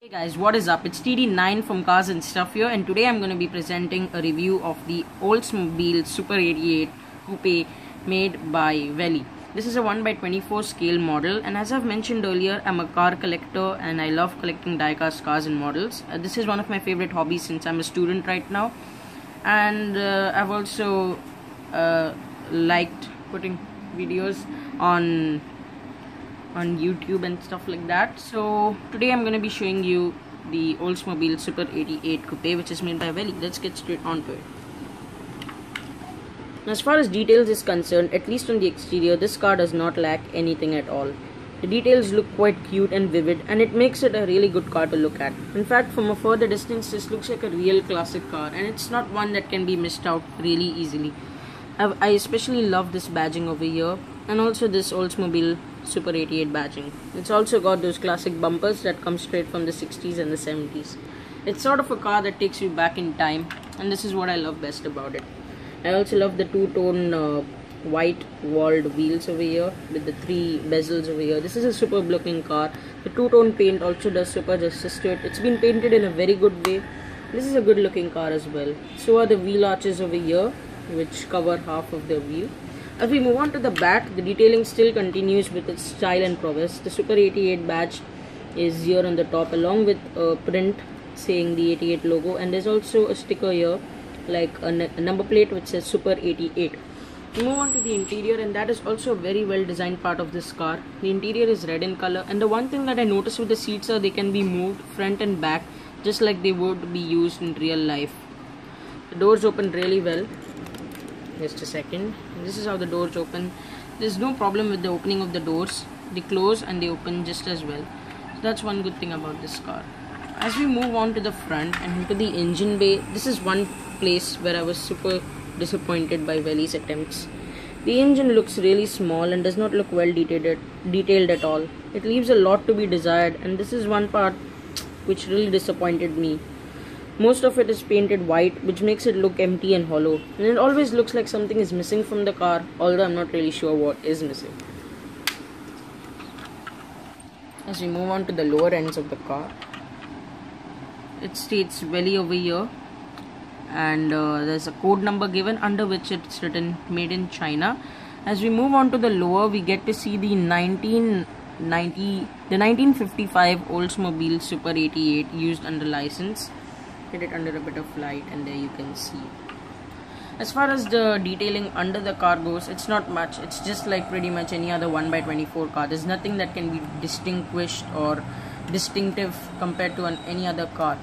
Hey guys, what is up? It's TD9 from Cars and Stuff here, and today I'm going to be presenting a review of the Oldsmobile Super 88 Coupe made by Welly. This is a 1/24 scale model, and as I've mentioned earlier, I'm a car collector and I love collecting die-cast cars and models. This is one of my favorite hobbies since I'm a student right now, and I've also liked putting videos on YouTube and stuff like that. So today I'm going to be showing you the Oldsmobile Super 88 Coupe, which is made by Welly. Let's get straight onto it. Now, as far as details is concerned, at least on the exterior, this car does not lack anything at all. The details look quite cute and vivid, and it makes it a really good car to look at. In fact, from a further distance, this looks like a real classic car, and it's not one that can be missed out really easily. I especially love this badging over here, and also this Oldsmobile Super 88 badging. It's also got those classic bumpers that come straight from the 60s and the 70s. It's sort of a car that takes you back in time, and this is what I love best about it. I also love the two-tone white walled wheels over here with the three bezels over here. This is a superb looking car. The two-tone paint also does super justice to it. It's been painted in a very good way. This is a good looking car as well. So are the wheel arches over here, which cover half of the wheel. As we move on to the back, the detailing still continues with its style and prowess. The Super 88 badge is here on the top, along with a print saying the 88 logo, and there's also a sticker here like a number plate which says Super 88. We move on to the interior, and that is also a very well designed part of this car. The interior is red in color, and the one thing that I noticed with the seats are they can be moved front and back just like they would be used in real life. The doors open really well. Just a second. This is how the doors open. There's no problem with the opening of the doors. They close and they open just as well. So that's one good thing about this car. As we move on to the front and into the engine bay, this is one place where I was super disappointed by Welly's attempts. The engine looks really small and does not look well detailed at all. It leaves a lot to be desired, and this is one part which really disappointed me. Most of it is painted white, which makes it look empty and hollow, and it always looks like something is missing from the car, although I'm not really sure what is missing. As we move on to the lower ends of the car, it states Welly over here, and there's a code number given under which it's written made in China. As we move on to the lower, we get to see the 1955 Oldsmobile Super 88 used under license. Hit it under a bit of light, and there you can see. As far as the detailing under the car goes, it's not much. It's just like pretty much any other 1/24 car. There's nothing that can be distinguished or distinctive compared to any other car.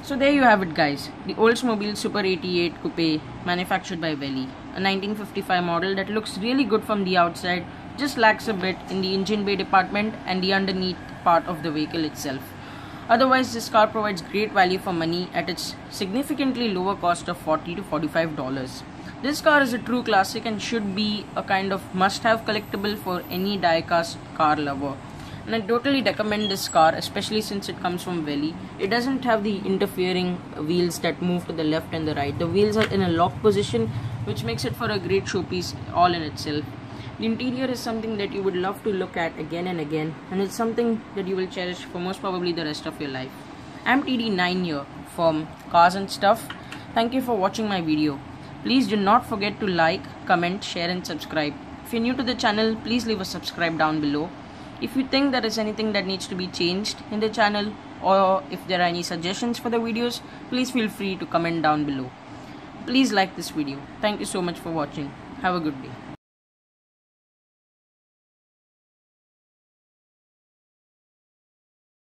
So there you have it, guys. The Oldsmobile Super 88 Coupe, manufactured by Welly. A 1955 model that looks really good from the outside, just lacks a bit in the engine bay department and the underneath part of the vehicle itself. Otherwise, this car provides great value for money at its significantly lower cost of $40 to $45. This car is a true classic and should be a kind of must-have collectible for any die-cast car lover. And I totally recommend this car, especially since it comes from Welly. It doesn't have the interfering wheels that move to the left and the right. The wheels are in a lock position, which makes it for a great showpiece all in itself. The interior is something that you would love to look at again and again, and it's something that you will cherish for most probably the rest of your life. I'm TD9 here from Cars and Stuff. Thank you for watching my video. Please do not forget to like, comment, share and subscribe. If you're new to the channel, please leave a subscribe down below. If you think there is anything that needs to be changed in the channel, or if there are any suggestions for the videos, please feel free to comment down below. Please like this video. Thank you so much for watching. Have a good day.